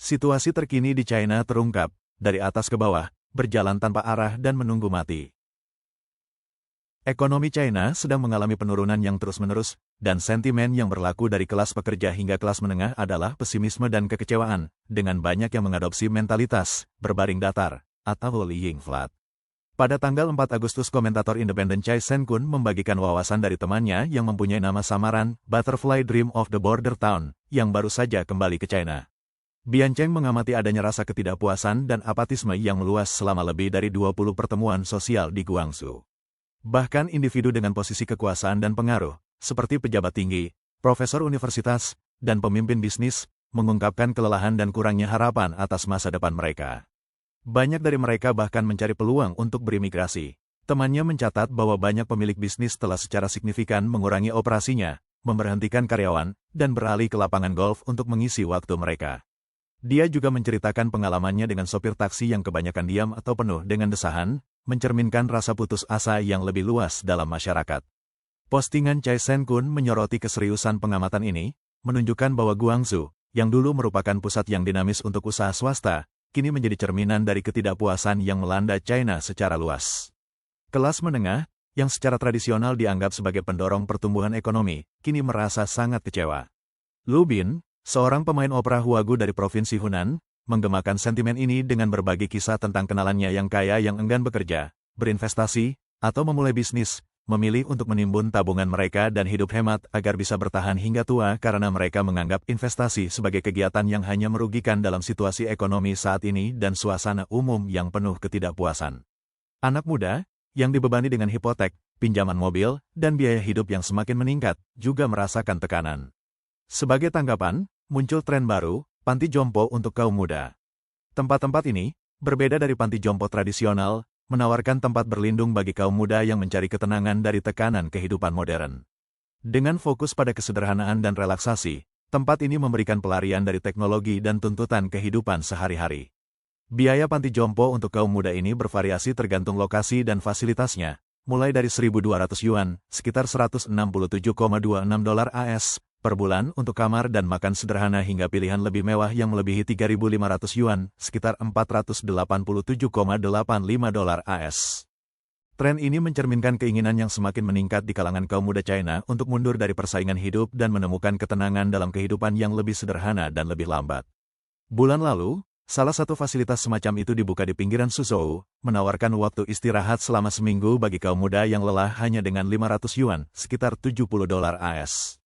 Situasi terkini di China terungkap, dari atas ke bawah, berjalan tanpa arah dan menunggu mati. Ekonomi China sedang mengalami penurunan yang terus-menerus, dan sentimen yang berlaku dari kelas pekerja hingga kelas menengah adalah pesimisme dan kekecewaan, dengan banyak yang mengadopsi mentalitas berbaring datar, atau lying flat. Pada tanggal 4 Agustus komentator independen Chai Sen-kun membagikan wawasan dari temannya yang mempunyai nama samaran, Butterfly Dream of the Border Town, yang baru saja kembali ke China. Bian Cheng mengamati adanya rasa ketidakpuasan dan apatisme yang meluas selama lebih dari 20 pertemuan sosial di Guangzhou. Bahkan individu dengan posisi kekuasaan dan pengaruh, seperti pejabat tinggi, profesor universitas, dan pemimpin bisnis, mengungkapkan kelelahan dan kurangnya harapan atas masa depan mereka. Banyak dari mereka bahkan mencari peluang untuk berimigrasi. Temannya mencatat bahwa banyak pemilik bisnis telah secara signifikan mengurangi operasinya, memberhentikan karyawan, dan beralih ke lapangan golf untuk mengisi waktu mereka. Dia juga menceritakan pengalamannya dengan sopir taksi yang kebanyakan diam atau penuh dengan desahan, mencerminkan rasa putus asa yang lebih luas dalam masyarakat. Postingan Chai Sen-kun menyoroti keseriusan pengamatan ini, menunjukkan bahwa Guangzhou, yang dulu merupakan pusat yang dinamis untuk usaha swasta, kini menjadi cerminan dari ketidakpuasan yang melanda China secara luas. Kelas menengah, yang secara tradisional dianggap sebagai pendorong pertumbuhan ekonomi, kini merasa sangat kecewa. Lu Bin, seorang pemain opera Huagu dari Provinsi Hunan, menggemakan sentimen ini dengan berbagi kisah tentang kenalannya yang kaya yang enggan bekerja, berinvestasi, atau memulai bisnis, memilih untuk menimbun tabungan mereka dan hidup hemat agar bisa bertahan hingga tua karena mereka menganggap investasi sebagai kegiatan yang hanya merugikan dalam situasi ekonomi saat ini dan suasana umum yang penuh ketidakpuasan. Anak muda, yang dibebani dengan hipotek, pinjaman mobil, dan biaya hidup yang semakin meningkat, juga merasakan tekanan. Sebagai tanggapan, muncul tren baru, panti jompo untuk kaum muda. Tempat-tempat ini, berbeda dari panti jompo tradisional, menawarkan tempat berlindung bagi kaum muda yang mencari ketenangan dari tekanan kehidupan modern. Dengan fokus pada kesederhanaan dan relaksasi, tempat ini memberikan pelarian dari teknologi dan tuntutan kehidupan sehari-hari. Biaya panti jompo untuk kaum muda ini bervariasi tergantung lokasi dan fasilitasnya, mulai dari 1.200 yuan, sekitar $167,26 AS, per bulan untuk kamar dan makan sederhana hingga pilihan lebih mewah yang melebihi 3.500 yuan, sekitar $487,85 AS. Tren ini mencerminkan keinginan yang semakin meningkat di kalangan kaum muda China untuk mundur dari persaingan hidup dan menemukan ketenangan dalam kehidupan yang lebih sederhana dan lebih lambat. Bulan lalu, salah satu fasilitas semacam itu dibuka di pinggiran Suzhou, menawarkan waktu istirahat selama seminggu bagi kaum muda yang lelah hanya dengan 500 yuan, sekitar $70 AS.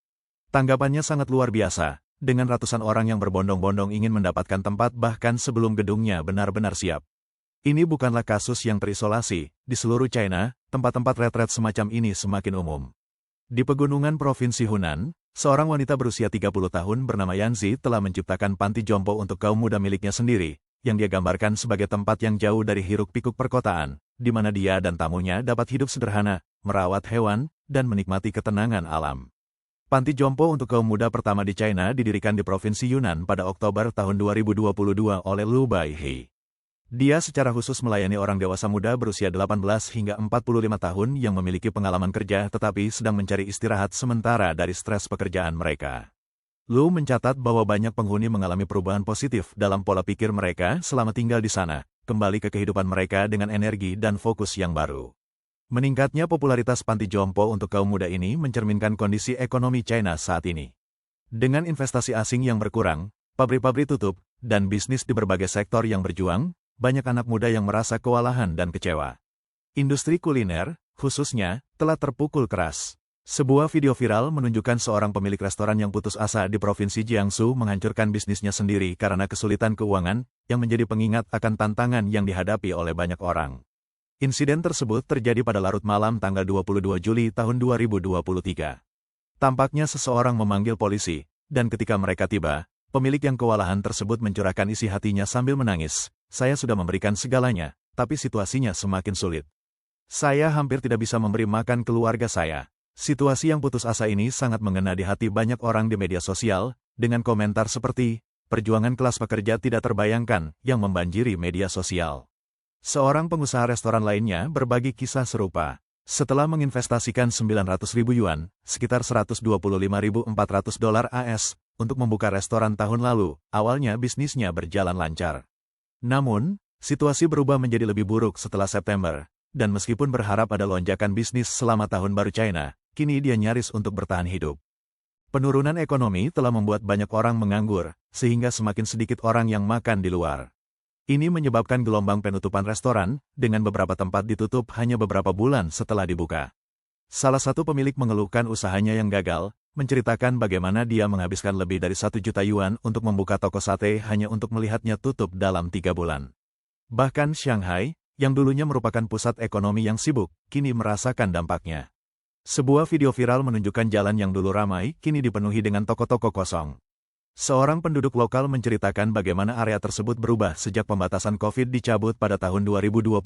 Tanggapannya sangat luar biasa, dengan ratusan orang yang berbondong-bondong ingin mendapatkan tempat bahkan sebelum gedungnya benar-benar siap. Ini bukanlah kasus yang terisolasi, di seluruh China, tempat-tempat retret semacam ini semakin umum. Di pegunungan Provinsi Hunan, seorang wanita berusia 30 tahun bernama Yanzi telah menciptakan panti jompo untuk kaum muda miliknya sendiri, yang dia gambarkan sebagai tempat yang jauh dari hiruk-pikuk perkotaan, di mana dia dan tamunya dapat hidup sederhana, merawat hewan, dan menikmati ketenangan alam. Panti jompo untuk kaum muda pertama di China didirikan di Provinsi Yunnan pada Oktober tahun 2022 oleh Lu Baihei. Dia secara khusus melayani orang dewasa muda berusia 18 hingga 45 tahun yang memiliki pengalaman kerja tetapi sedang mencari istirahat sementara dari stres pekerjaan mereka. Lu mencatat bahwa banyak penghuni mengalami perubahan positif dalam pola pikir mereka selama tinggal di sana, kembali ke kehidupan mereka dengan energi dan fokus yang baru. Meningkatnya popularitas panti jompo untuk kaum muda ini mencerminkan kondisi ekonomi China saat ini. Dengan investasi asing yang berkurang, pabrik-pabrik tutup, dan bisnis di berbagai sektor yang berjuang, banyak anak muda yang merasa kewalahan dan kecewa. Industri kuliner, khususnya, telah terpukul keras. Sebuah video viral menunjukkan seorang pemilik restoran yang putus asa di Provinsi Jiangsu menghancurkan bisnisnya sendiri karena kesulitan keuangan, yang menjadi pengingat akan tantangan yang dihadapi oleh banyak orang. Insiden tersebut terjadi pada larut malam tanggal 22 Juli tahun 2023. Tampaknya seseorang memanggil polisi, dan ketika mereka tiba, pemilik yang kewalahan tersebut mencurahkan isi hatinya sambil menangis. Saya sudah memberikan segalanya, tapi situasinya semakin sulit. Saya hampir tidak bisa memberi makan keluarga saya. Situasi yang putus asa ini sangat mengena di hati banyak orang di media sosial, dengan komentar seperti, perjuangan kelas pekerja tidak terbayangkan, yang membanjiri media sosial. Seorang pengusaha restoran lainnya berbagi kisah serupa. Setelah menginvestasikan 900.000 yuan, sekitar $125.400 AS, untuk membuka restoran tahun lalu. Awalnya bisnisnya berjalan lancar. Namun, situasi berubah menjadi lebih buruk setelah September, dan meskipun berharap ada lonjakan bisnis selama Tahun Baru China, kini dia nyaris untuk bertahan hidup. Penurunan ekonomi telah membuat banyak orang menganggur, sehingga semakin sedikit orang yang makan di luar. Ini menyebabkan gelombang penutupan restoran, dengan beberapa tempat ditutup hanya beberapa bulan setelah dibuka. Salah satu pemilik mengeluhkan usahanya yang gagal, menceritakan bagaimana dia menghabiskan lebih dari 1 juta yuan untuk membuka toko sate hanya untuk melihatnya tutup dalam 3 bulan. Bahkan Shanghai, yang dulunya merupakan pusat ekonomi yang sibuk, kini merasakan dampaknya. Sebuah video viral menunjukkan jalan yang dulu ramai, kini dipenuhi dengan toko-toko kosong. Seorang penduduk lokal menceritakan bagaimana area tersebut berubah sejak pembatasan COVID dicabut pada tahun 2022,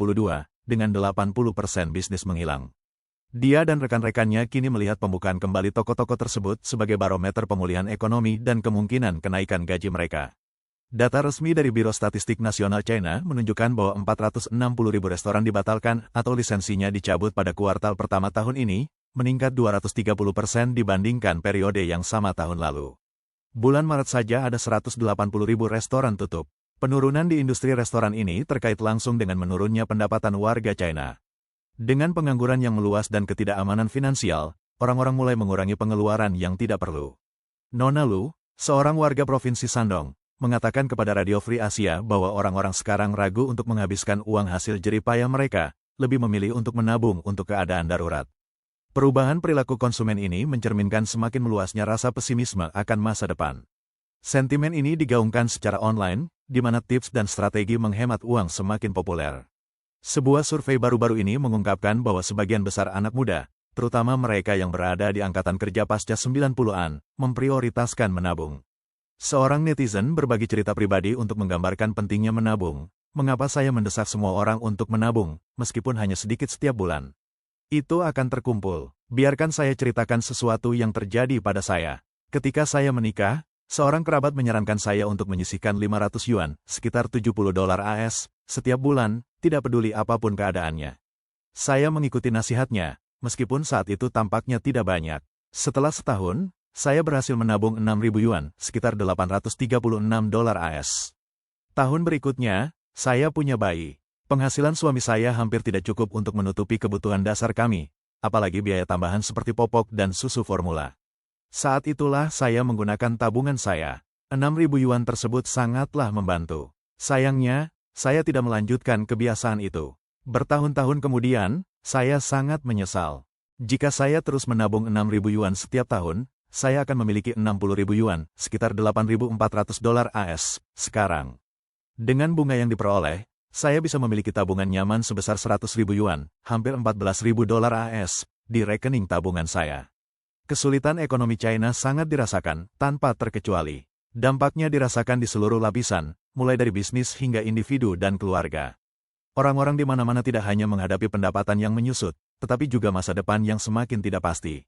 dengan 80% bisnis menghilang. Dia dan rekan-rekannya kini melihat pembukaan kembali toko-toko tersebut sebagai barometer pemulihan ekonomi dan kemungkinan kenaikan gaji mereka. Data resmi dari Biro Statistik Nasional China menunjukkan bahwa 460.000 restoran dibatalkan atau lisensinya dicabut pada kuartal pertama tahun ini, meningkat 230% dibandingkan periode yang sama tahun lalu. Bulan Maret saja ada 180.000 restoran tutup. Penurunan di industri restoran ini terkait langsung dengan menurunnya pendapatan warga China. Dengan pengangguran yang meluas dan ketidakamanan finansial, orang-orang mulai mengurangi pengeluaran yang tidak perlu. Nona Lu, seorang warga provinsi Shandong, mengatakan kepada Radio Free Asia bahwa orang-orang sekarang ragu untuk menghabiskan uang hasil jerih payah mereka, lebih memilih untuk menabung untuk keadaan darurat. Perubahan perilaku konsumen ini mencerminkan semakin meluasnya rasa pesimisme akan masa depan. Sentimen ini digaungkan secara online, di mana tips dan strategi menghemat uang semakin populer. Sebuah survei baru-baru ini mengungkapkan bahwa sebagian besar anak muda, terutama mereka yang berada di angkatan kerja pasca 90-an, memprioritaskan menabung. Seorang netizen berbagi cerita pribadi untuk menggambarkan pentingnya menabung. Mengapa saya mendesak semua orang untuk menabung, meskipun hanya sedikit setiap bulan? Itu akan terkumpul. Biarkan saya ceritakan sesuatu yang terjadi pada saya. Ketika saya menikah, seorang kerabat menyarankan saya untuk menyisihkan 500 yuan, sekitar $70 AS, setiap bulan, tidak peduli apapun keadaannya. Saya mengikuti nasihatnya, meskipun saat itu tampaknya tidak banyak. Setelah setahun, saya berhasil menabung 6.000 yuan, sekitar $836 AS. Tahun berikutnya, saya punya bayi. Penghasilan suami saya hampir tidak cukup untuk menutupi kebutuhan dasar kami, apalagi biaya tambahan seperti popok dan susu formula. Saat itulah saya menggunakan tabungan saya. 6.000 yuan tersebut sangatlah membantu. Sayangnya, saya tidak melanjutkan kebiasaan itu. Bertahun-tahun kemudian, saya sangat menyesal. Jika saya terus menabung 6.000 yuan setiap tahun, saya akan memiliki 60.000 yuan, sekitar $8.400 AS, sekarang. Dengan bunga yang diperoleh, saya bisa memiliki tabungan nyaman sebesar 100.000 yuan, hampir $14.000 AS, di rekening tabungan saya. Kesulitan ekonomi China sangat dirasakan, tanpa terkecuali. Dampaknya dirasakan di seluruh lapisan, mulai dari bisnis hingga individu dan keluarga. Orang-orang di mana-mana tidak hanya menghadapi pendapatan yang menyusut, tetapi juga masa depan yang semakin tidak pasti.